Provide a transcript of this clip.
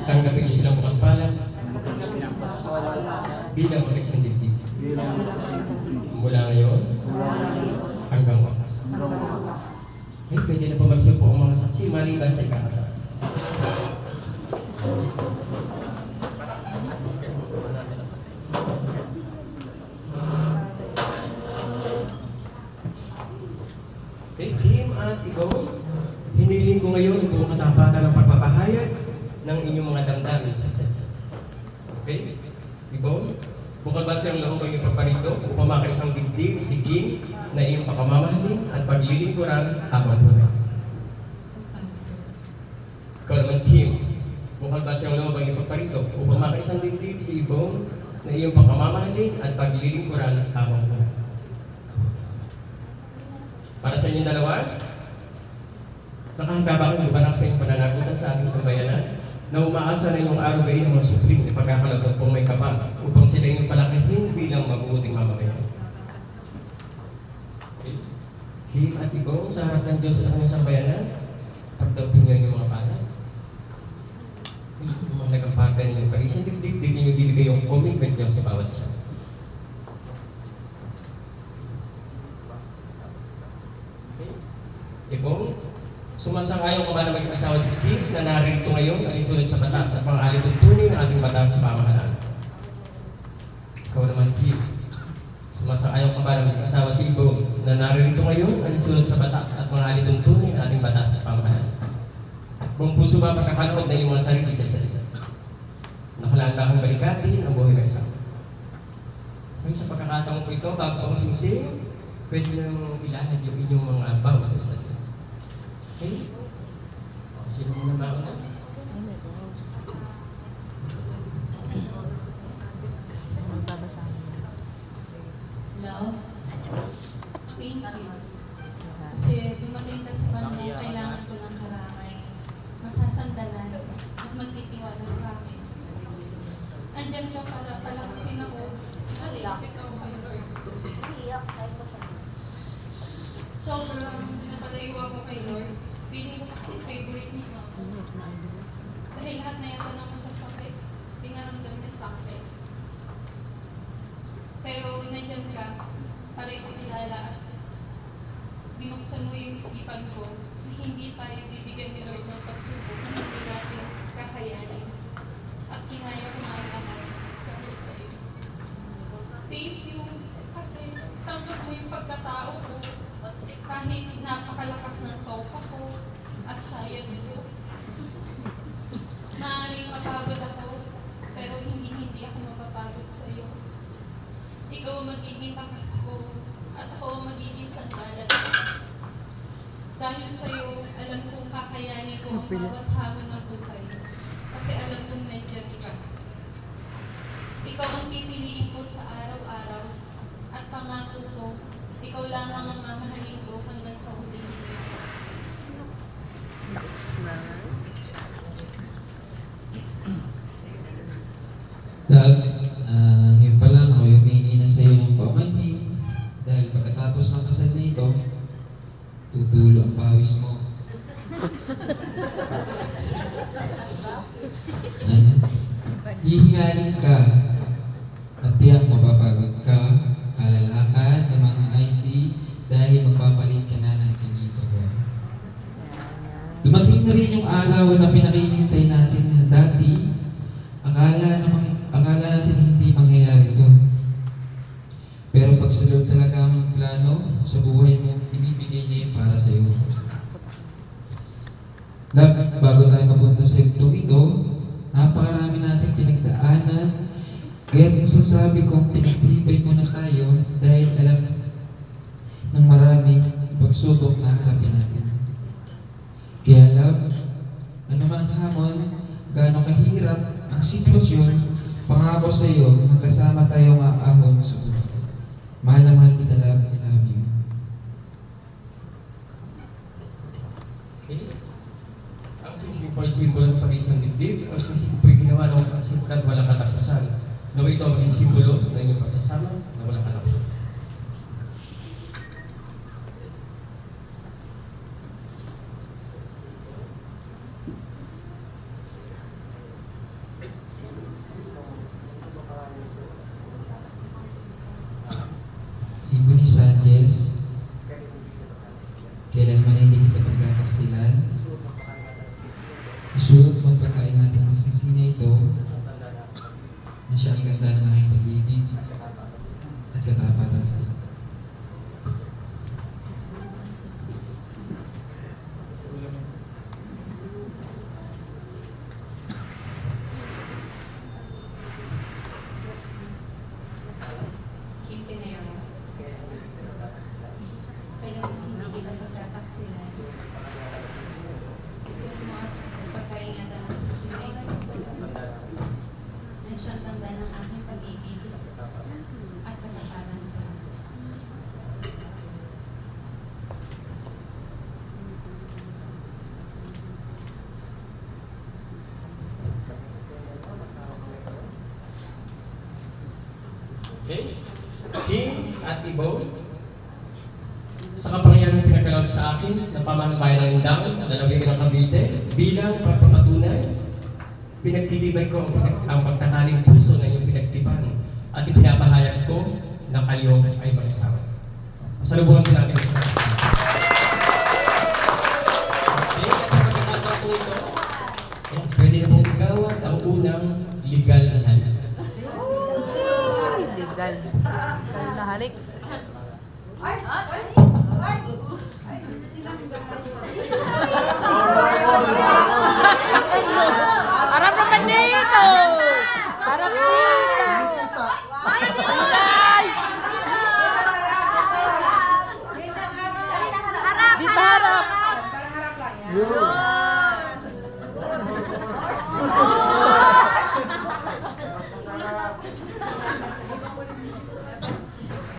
Tanggapin niyo silang bukas palad bilang representative mula ngayon hanggang wakas. Okay, pwede na pumagsip po ang mga saksi maliban sa ikakasal. Okay, Kim at ikaw, hiniling ko ngayon ang buong katapatan ng pagpapahayag ng inyong mga damdamin sa success. Okay? Ikaw, bukal ba siyang loob ang iyong paparito upang makaisang digdig si Kim na iyong pakamamahalin at paglilingkuran habang buhay. Ikaw naman, Kim, bukal ba siyang loob ang iyong paparito upang makaisang digdig si Ibong na iyong pakamamahalin at paglilingkuran habang buhay. Para sa inyong dalawa, nakahanda ba kayo lupanak sa inyong pananagutan sa ating sambayanan na umaasa na inyong araw gayon ng mga supling na pagkakalagong pong may kapal upang sila inyong palakihin bilang mabubuting mamamayan. Okay. Kim at Ibong, sa harap ng Diyos at kanyang sambayanan, pagdaupin niyo ang inyong mga palad. Mga nagampaga ninyong parisan, digdig niyo bibigay yung commitment niyo sa bawat isa. Ibong, sumasang-ayon ka ba na maging asawa si Kim na narito ngayon ay sulat sa batas at mga alituntunin ng ating batas sa pamahalaan? Ikaw naman, Kim, sumasang-ayon ka ba na maging asawa si Ibong na narito ngayon ay sulat sa batas at mga alituntunin ng ating batas sa pamahalaan? Buong puso ba pagkakalood na iyong mga sarili sa isa't isa? Nakalaan ba kang balikatin ang buhay ng asawa? Okay, sa pagkakataong po ito, bago pa masingsing, pwede nang ilahad yung inyong mga bawat sa isa't isa. Okay? Sino na mauna? Love, thank you. Kasi dumating ka sa panahon kailangan ko ng karamay, masasandalan, at magtitiwala sa akin. Andyan ka para palakasin ako, nalilapit ako kay Lord. Sobrang napalayo ako kay Lord. Pili ko kasi favorite niya. Dahil lahat na ito ng masasakit, pinaramdam niya sa akin. Pero nandiyan ka, para itinilala at binuksan mo yung isipan ko na hindi tayo bibigyan ni Lord ng pagsubok na hindi natin kakayanin. At kinaya ko nga lahat dahil sa iyo. Thank you kasi tanggap mo yung pagkatao ko. Kahit napakalakas ng topa ko at sayad nito. Maaaring mapagod ako, pero hindi ako mapapagod sa iyo. Ikaw ang magiging bakas ko, at ako ang magiging sandalan. Dahil sa iyo, alam kong kakayanin ko ang bawat hamon ng buhay. Kasi alam kong nandiyan ka. Ikaw ang pipiliin ko sa araw-araw, at pangako ko, ikaw lamang ang mamahalin ko hanggang sa huling minuto. Naks na. Love, ngayon pa lang ako yung humingi na sa'yo ng paumanhin dahil pagkatapos ng kasal nito, tutulo ang pawis mo. Hihingalin ka at tiyak mapapagod ka, kalalakad ng mga IT dahil magpapalit ka na ng pinito ko. Dumating na rin yung araw na pinakihintay natin na dati, akala natin hindi mangyayari ito. Pero pag sa Lord talaga ang plano sa buhay mo, ibibigay niya yun para sa iyo. Love, bago tayo mapunta sa ito, napakarami nating pinagdaanan. Kaya masasabi kong pinagtibay muna tayo dahil alam ng marami pagsubok na harapin natin. Kaya love, ano man ang hamon, gaano kahirap ang sitwasyon, pangako sa iyo, magkasama tayong aahon sa buhay. Mahal na mahal kita, love. I love you. Okay? Ang simbolo ng pag-isang dibdib, ang simbolo ginawa ng pagsimulat walang katapusan. Naway ito ang maging simbolo ng inyong pagsasama na walang katapusan. kasal. Kim Pinero. Kailangan hindi kita pagtataksilan. Gusto mo at pagkaingatan ng sisipin. Nang siyang tanda ng aking pag-ibig at katataran sa Okay? King at Ibo, sa kapangyarihan ng pinagkaloob sa akin ng pamanang bayan ng Indang, lalawigan ng Cavite, bilang pagpapatunay, pinagtitibay ko ang pagtataling puso na iyong pinagtipan at ipinapahayag ko na kayo ay mag-asawa. Pasalubungan ko natin sa mga. Okay, at sa pagkakataon po ito, pwede na pong igawad ang unang legal na halik. Legal. Na halik.